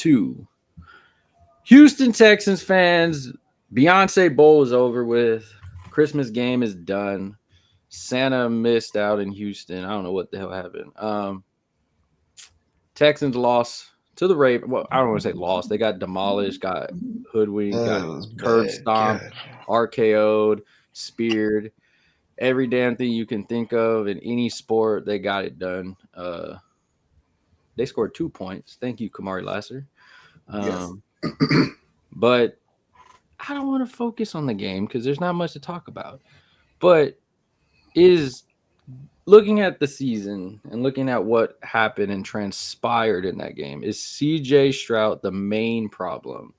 2. Houston Texans fans, Beyonce Bowl is over with. Christmas game is done. Santa missed out in Houston. I don't know what the hell happened. Texans lost to the Ravens. Well, I don't want to say lost. They got demolished, got hoodwinked, got That was curb bad. stomped, God. RKO'd, speared. Every damn thing you can think of in any sport, they got it done. They scored 2 points. Thank you, Kamari Lasser. Yes. But I don't want to focus on the game because there's not much to talk about. But is looking at the season and looking at what happened and transpired in that game, is Cj Stroud the main problem?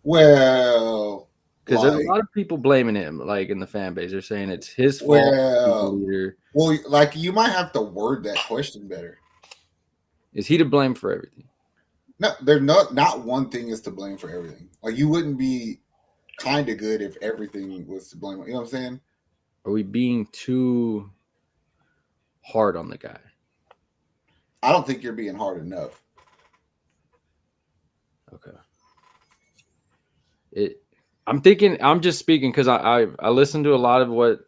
Well, Because there's a lot of people blaming him, like in the fan base. They're saying it's his fault. He's the leader. Well, like you might have to word that question better. Is he to blame for everything? No, they're not one thing is to blame for everything. Like you wouldn't be kind of good if everything was to blame. You know what I'm saying? Are we being too hard on the guy? I don't think you're being hard enough. Okay. I'm just speaking because I listened to a lot of what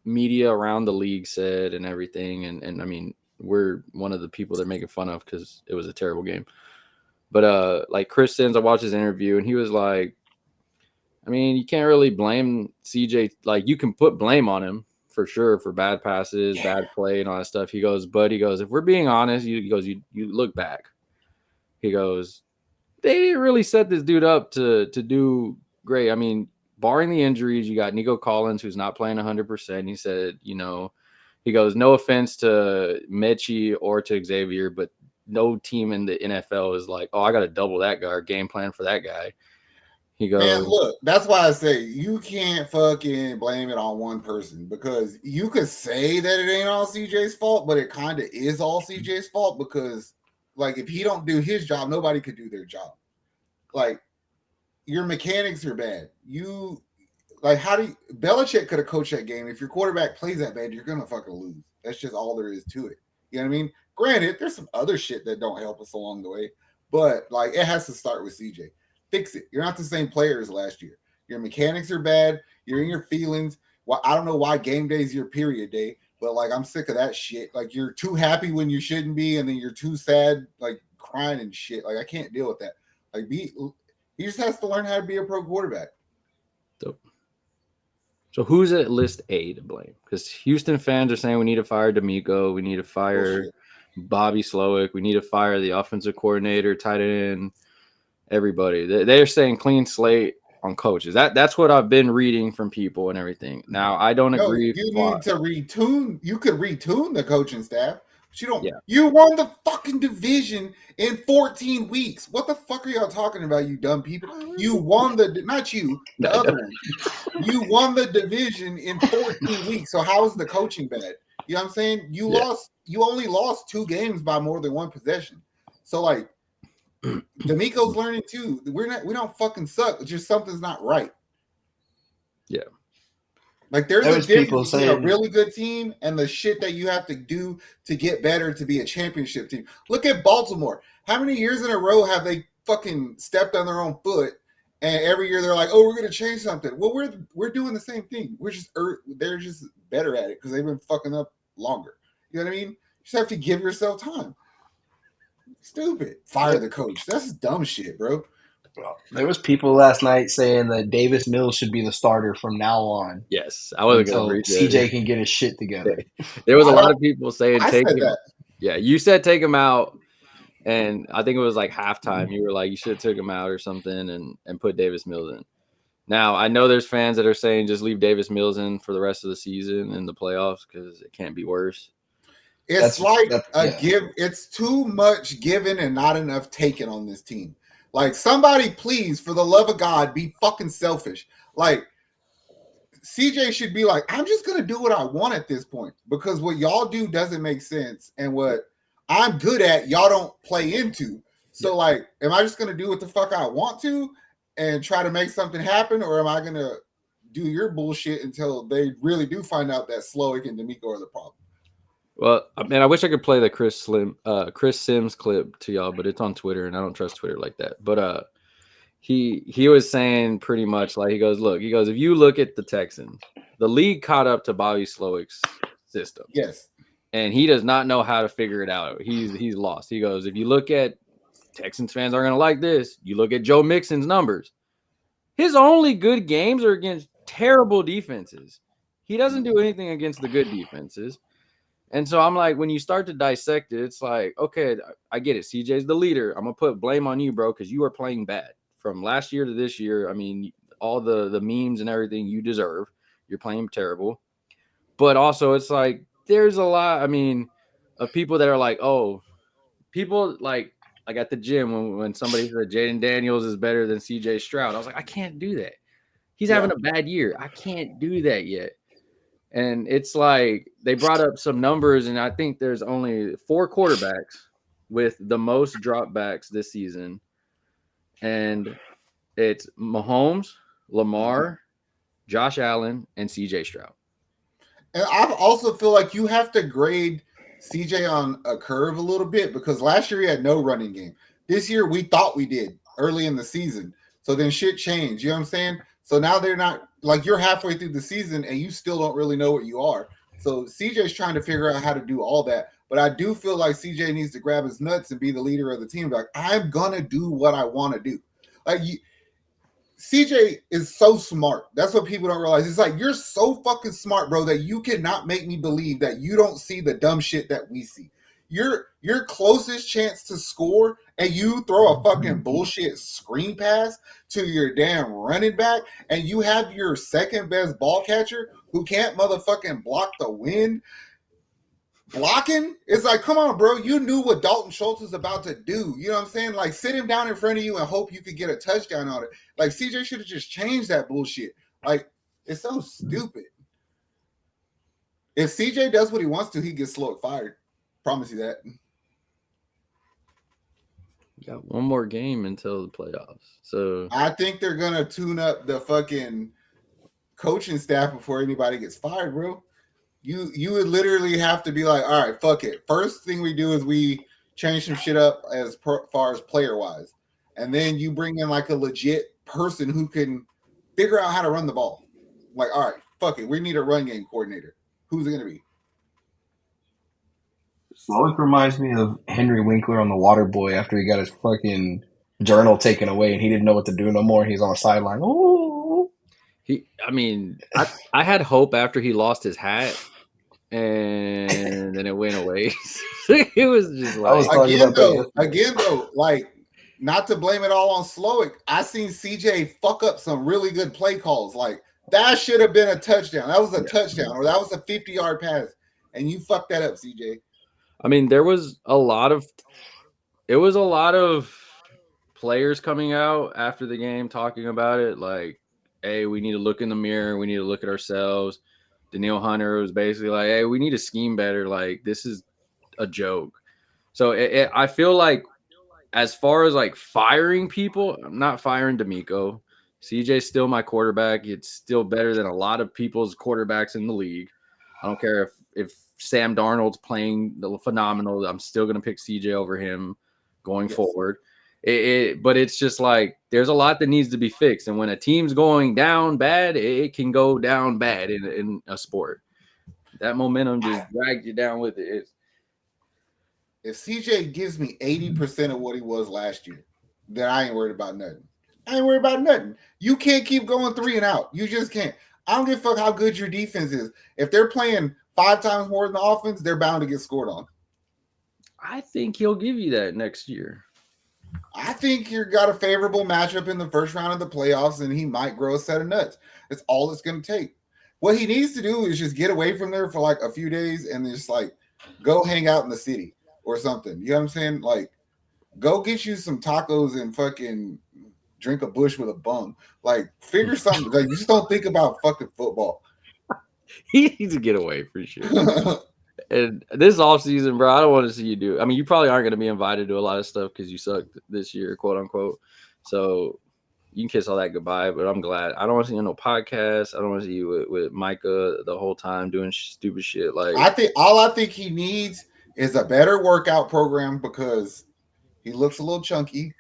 media around the league said and everything, and I mean we're one of the people they're making fun of because it was a terrible game. But like Chris Sims, I watched his interview and he was like, I mean, you can't really blame CJ. Like you can put blame on him for sure for bad passes, bad play, and all that stuff. He goes, if we're being honest, you look back. He goes, they didn't really set this dude up to do great. I mean, barring the injuries, you got Nico Collins, who's not playing 100%. He said, he goes, no offense to Mechie or to Xavier, but no team in the NFL is like, oh, I got to double that guy or game plan for that guy. He goes, man, look, that's why I say you can't fucking blame it on one person because you could say that it ain't all CJ's fault, but it kind of is all CJ's fault because, like, if he don't do his job, nobody could do their job. Like, your mechanics are bad. Belichick could have coached that game. If your quarterback plays that bad, you're going to fucking lose. That's just all there is to it. You know what I mean? Granted, there's some other shit that don't help us along the way, but, like, it has to start with CJ. Fix it. You're not the same player as last year. Your mechanics are bad. You're in your feelings. Well, I don't know why game day is your period day, but, like, I'm sick of that shit. Like, you're too happy when you shouldn't be, and then you're too sad, like, crying and shit. Like, I can't deal with that. Like, he just has to learn how to be a pro quarterback. So who's at list A to blame? Because Houston fans are saying we need to fire DeMeco, we need to fire Bobby Slowik, we need to fire the offensive coordinator, tight end, everybody. They're saying clean slate on coaches. That's what I've been reading from people and everything. Now I don't agree. You need to retune. You could retune the coaching staff. But you don't. Yeah. You won the fucking division in 14 weeks. What the fuck are y'all talking about, you dumb people? You won not you, the other one. You won the division in 14 weeks. So how is the coaching bad? You know what I'm saying? You only lost 2 games by more than 1 possession. So like DeMeco's learning too. We don't fucking suck. It's just something's not right. Yeah. Like there's a difference between a really good team and the shit that you have to do to get better to be a championship team. Look at Baltimore. How many years in a row have they fucking stepped on their own foot? And every year they're like, "Oh, we're going to change something." Well, we're doing the same thing. They're just better at it because they've been fucking up longer. You know what I mean? You just have to give yourself time. Stupid. Fire the coach. That's dumb shit, bro. There was people last night saying that Davis Mills should be the starter from now on. Yes, I wasn't going to read CJ can get his shit together. There was a lot of people saying take him. That. Yeah, you said take him out, and I think it was like halftime. You were like you should have took him out or something and put Davis Mills in. Now I know there's fans that are saying just leave Davis Mills in for the rest of the season in the playoffs because it can't be worse. It's It's too much given and not enough taken on this team. Like, somebody, please, for the love of God, be fucking selfish. Like, CJ should be like, I'm just going to do what I want at this point because what y'all do doesn't make sense. And what I'm good at, y'all don't play into. So, like, am I just going to do what the fuck I want to and try to make something happen? Or am I going to do your bullshit until they really do find out that Slowik and DeMeco are the problem? Well, man, I wish I could play the Chris Sims clip to y'all, but it's on Twitter, and I don't trust Twitter like that. But he was saying pretty much like he goes, if you look at the Texans, the league caught up to Bobby Slowik's system, Yes. and he does not know how to figure it out. He's lost. He goes, if you look at Texans fans are gonna like this. You look at Joe Mixon's numbers. His only good games are against terrible defenses. He doesn't do anything against the good defenses. And so I'm like, when you start to dissect it, it's like, okay, I get it. CJ's the leader. I'm gonna put blame on you, bro, because you are playing bad from last year to this year. I mean, all the memes and everything you deserve. You're playing terrible. But also, it's like there's a lot. I mean, of people that are like, oh, people like at the gym when somebody said Jaden Daniels is better than Cj Stroud. I was like, I can't do that. He's having a bad year. I can't do that yet. And it's like they brought up some numbers, and I think there's only 4 quarterbacks with the most dropbacks this season. And it's Mahomes, Lamar, Josh Allen, and CJ Stroud. And I also feel like you have to grade CJ on a curve a little bit because last year he had no running game. This year we thought we did early in the season. So then shit changed. You know what I'm saying? So now they're not like you're halfway through the season and you still don't really know what you are. So CJ's trying to figure out how to do all that. But I do feel like CJ needs to grab his nuts and be the leader of the team. Like, I'm going to do what I want to do. Like, CJ is so smart. That's what people don't realize. It's like, you're so fucking smart, bro, that you cannot make me believe that you don't see the dumb shit that we see. Your closest chance to score, and you throw a fucking bullshit screen pass to your damn running back, and you have your second best ball catcher who can't motherfucking block the wind blocking. It's like, come on, bro. You knew what Dalton Schultz was about to do. You know what I'm saying? Like, sit him down in front of you and hope you could get a touchdown on it. Like, CJ should have just changed that bullshit. Like, it's so stupid. If CJ does what he wants to, he gets Slowik fired. Promise you that. Got one more game until the playoffs. So I think they're gonna tune up the fucking coaching staff before anybody gets fired, bro. You would literally have to be like, all right, fuck it. First thing we do is we change some shit up as far as player wise, and then you bring in like a legit person who can figure out how to run the ball. Like, all right, fuck it. We need a run game coordinator. Who's it gonna be? Slowik reminds me of Henry Winkler on The Water Boy after he got his fucking journal taken away and he didn't know what to do no more. He's on the sideline. Oh, I had hope after he lost his hat, and then it went away. It was just like again though, like, not to blame it all on Slowik. I seen CJ fuck up some really good play calls. Like, that should have been a touchdown. That was a touchdown, or that was a 50-yard pass, and you fucked that up, CJ. I mean, there was a lot of players coming out after the game talking about it, like, hey, we need to look in the mirror, we need to look at ourselves. Daniil Hunter was basically like, hey, we need to scheme better. Like, this is a joke. So I feel like as far as like firing people, I'm not firing DeMeco. CJ's still my quarterback. It's still better than a lot of people's quarterbacks in the league. I don't care if Sam Darnold's playing phenomenal. I'm still going to pick CJ over him going forward. But it's just like there's a lot that needs to be fixed. And when a team's going down bad, it can go down bad in a sport. That momentum just drags you down with it. If CJ gives me 80% of what he was last year, then I ain't worried about nothing. I ain't worried about nothing. You can't keep going 3 and out. You just can't. I don't give a fuck how good your defense is. If they're playing 5 times more than the offense, they're bound to get scored on. I think he'll give you that next year. I think you've got a favorable matchup in the first round of the playoffs, and he might grow a set of nuts. That's all it's going to take. What he needs to do is just get away from there for like a few days and just like go hang out in the city or something. You know what I'm saying? Like, go get you some tacos and fucking drink a bush with a bum. Like, figure something. Like, just don't think about fucking football. He needs to get away for sure. And this offseason, bro, I don't want to see you do. I mean, you probably aren't going to be invited to a lot of stuff because you sucked this year, quote unquote. So you can kiss all that goodbye. But I'm glad. I don't want to see you on no podcast. I don't want to see you with Micah the whole time doing stupid shit. Like I think he needs is a better workout program because he looks a little chunky,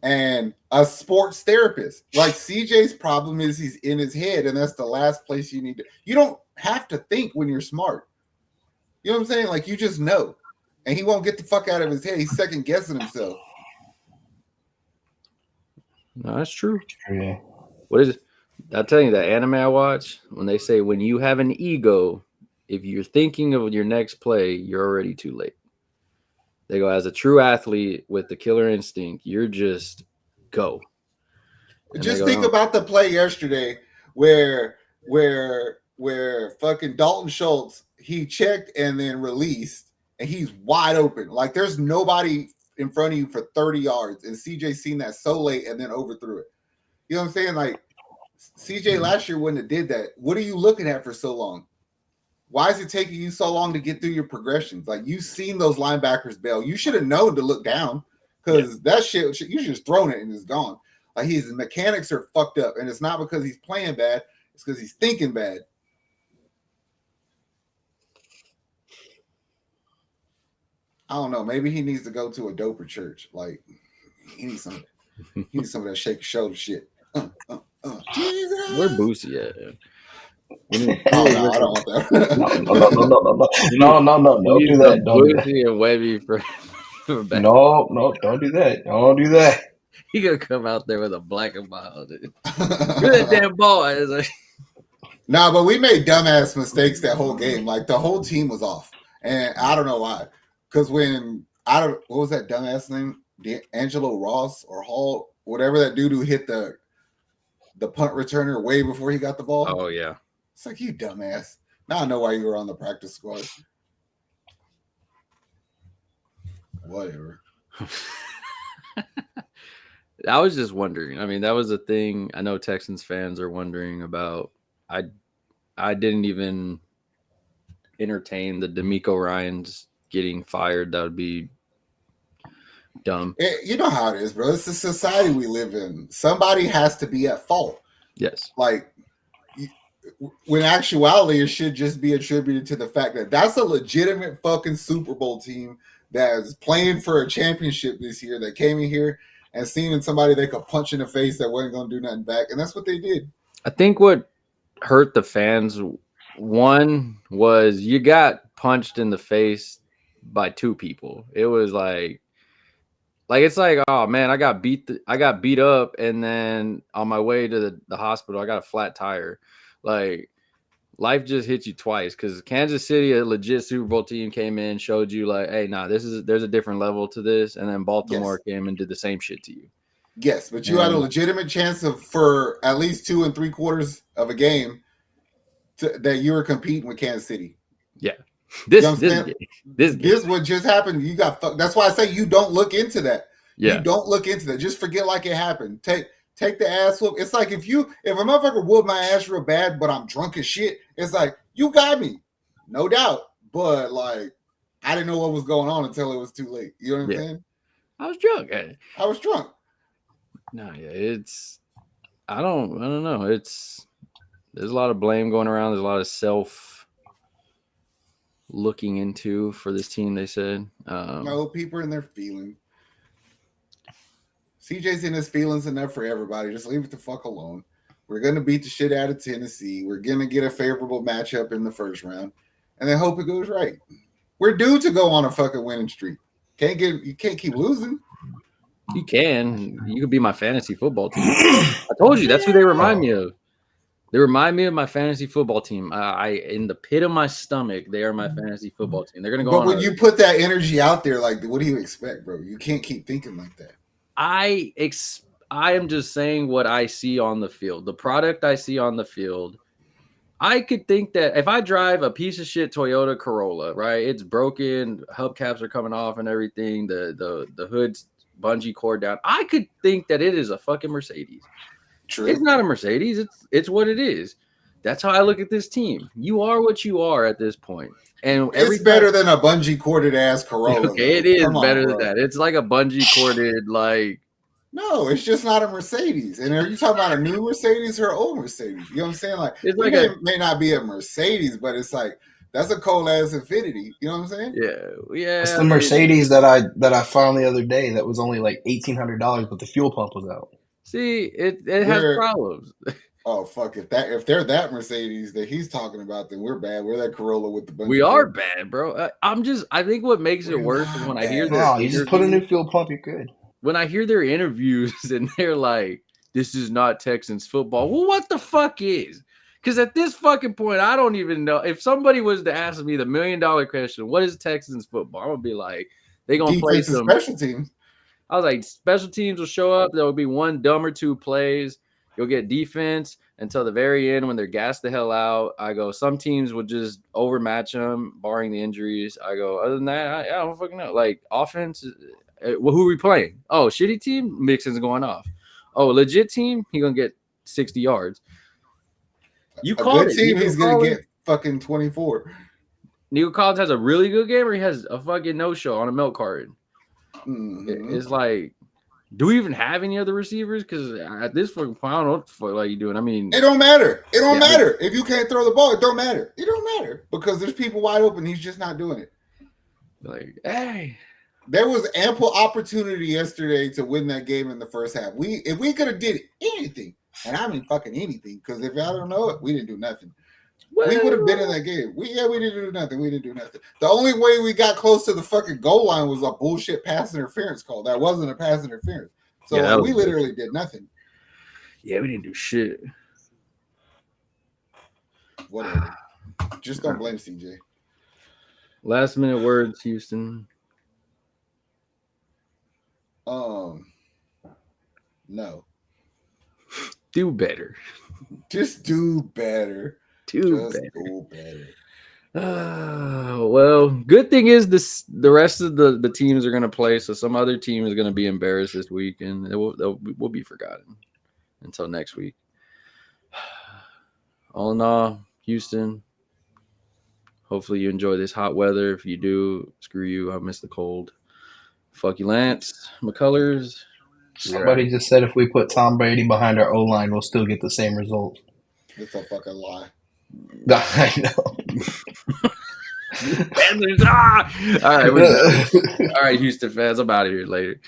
and a sports therapist. Like CJ's problem is he's in his head, and that's the last place you need to. You don't have to think when you're smart. You know what I'm saying? Like you just know, and he won't get the fuck out of his head. He's second guessing himself. No, that's true. Yeah. What is it? I'll tell you that anime I watch, when they say when you have an ego, if you're thinking of your next play, you're already too late. They go, as a true athlete with the killer instinct, you're just go. And Just go, think about the play yesterday where fucking Dalton Schultz, he checked and then released, and he's wide open. Like there's nobody in front of you for 30 yards, and CJ seen that so late and then overthrew it. You know what I'm saying? Like CJ last year wouldn't have did that. What are you looking at for so long? Why is it taking you so long to get through your progressions? Like you've seen those linebackers bail. You should have known to look down because that shit you should just thrown it and it's gone. Like his mechanics are fucked up, and it's not because he's playing bad. It's because he's thinking bad. I don't know. Maybe he needs to go to a doper church. Like he needs some of that shake your shoulder shit. Jesus. where Boosie at? Oh no, I don't want that. No, don't do that. Don't do that. Boosie and Webby for back. No, don't do that. Don't do that. He gonna come out there with a black and mild. Dude. That damn ball. It's like, no, but we made dumbass mistakes that whole game. Like the whole team was off, and I don't know why. Because what was that dumbass name? Angelo Ross or Hall, whatever that dude who hit the punt returner way before he got the ball. oh yeah. It's like, you dumbass. Now I know why you were on the practice squad. Whatever. I was just wondering. I mean, that was a thing I know Texans fans are wondering about. I didn't even entertain the DeMeco Ryans getting fired. That would be dumb. You know how it is, bro. It's the society we live in. Somebody has to be at fault. Yes. Like, when actuality, it should just be attributed to the fact that that's a legitimate fucking Super Bowl team that is playing for a championship this year, that came in here and seen somebody they could punch in the face that wasn't going to do nothing back. And that's what they did. I think what hurt the fans, one, was you got punched in the face by two people. It was like it's like, oh man, I got beat up, and then on my way to the hospital, I got a flat tire. Like, life just hit you twice, because Kansas City, a legit Super Bowl team, came in, showed you like, hey, nah, there's a different level to this, and then Baltimore came and did the same shit to you. Yes, but you had a legitimate chance for at least 2 3/4 of a game that you were competing with Kansas City. Yeah, this what just happened. You got fucked. That's why I say you don't look into that. Yeah, you don't look into that. Just forget like it happened. Take the ass whoop. It's like if a motherfucker whooped my ass real bad, but I'm drunk as shit, it's like, you got me. No doubt. But like, I didn't know what was going on until it was too late. You know what I'm saying? I was drunk. I was drunk. No, yeah, I don't know. There's a lot of blame going around. There's a lot of self looking into for this team, they said. No, people are in their feelings. CJ's in his feelings enough for everybody. Just leave it the fuck alone. We're going to beat the shit out of Tennessee. We're going to get a favorable matchup in the first round, and then hope it goes right. We're due to go on a fucking winning streak. You can't keep losing. You can. You could be my fantasy football team. I told you, that's who they remind me of. They remind me of my fantasy football team. I in the pit of my stomach, they are my fantasy football team. They're going to go on. But when you put that energy out there, like, what do you expect, bro? You can't keep thinking like that. I am just saying what I see on the field. The product I see on the field. I could think that if I drive a piece of shit Toyota Corolla, right? It's broken, hubcaps are coming off and everything, the hood's bungee cord down. I could think that it is a fucking Mercedes. True. It's not a Mercedes. It's what it is. That's how I look at this team. You are what you are at this point. And it's better than a bungee corded ass Corolla. Okay, it is better than that. It's like a bungee corded, like, No, it's just not a Mercedes. And are you talking about a new Mercedes or an old Mercedes? You know what I'm saying? Like, It's it like may not be a Mercedes, but it's like that's a cold ass Infinity. You know what I'm saying? That's yeah. the Mercedes that I found the other day that was only like $1,800, but the fuel pump was out. See, it has We're problems. oh fuck if they're that Mercedes that he's talking about, then we're bad. We're that Corolla with the bunch We of are doors. bad, bro. I think what makes it We're worse is not when I hear bad. their No, you just put a interviews. new fuel pump, you're good. When I hear their interviews and they're like, "This is not Texans football." Well, what the fuck is? Because at this fucking point, I don't even know. If somebody was to ask me the $1 million question, what is Texans football? I'm gonna be like, they gonna play Defense and some. special teams. I was like, special teams will show up. There will be one dumb or two plays. You'll get defense until the very end when they're gassed the hell out. I go, some teams will just overmatch them, barring the injuries. I go, other than that, I don't fucking know. Like, offense, well, who are we playing? Oh, shitty team? Mixon's going off. Oh, legit team? He going to get 60 yards. You A called good it. team, Nico he's gonna Collins, get fucking 24. Nico Collins has a really good game, or he has a fucking no-show on a milk carton. Mm-hmm. It's like, do we even have any other receivers? Because at this fucking point, I don't know what the fuck like you doing. I mean, It don't matter. It don't Yeah, matter. If you can't throw the ball, it don't matter. It don't matter because there's people wide open. He's just not doing it. like, hey, There was ample opportunity yesterday to win that game in the first half. If we could have did anything, and I mean fucking anything, because if y'all don't know it, we didn't do nothing. We would have been in that game. We didn't do nothing. We didn't do nothing. The only way we got close to the fucking goal line was a bullshit pass interference call. That wasn't a pass interference. So Yeah, that we was literally did nothing. Yeah, we didn't do shit. Whatever. Just don't blame CJ. Last minute words, Houston. No. Do better. Just do better. Do Just better. do better. Well, good thing is the rest of the teams are going to play, so some other team is going to be embarrassed this week, and we'll be forgotten until next week. All in all, Houston, hopefully you enjoy this hot weather. If you do, screw you. I miss the cold. Fuck you, Lance McCullers. Somebody just said if we put Tom Brady behind our O-line, we'll still get the same result. It's a fucking lie. I know. All right, all right, Houston fans. I'm out of here later.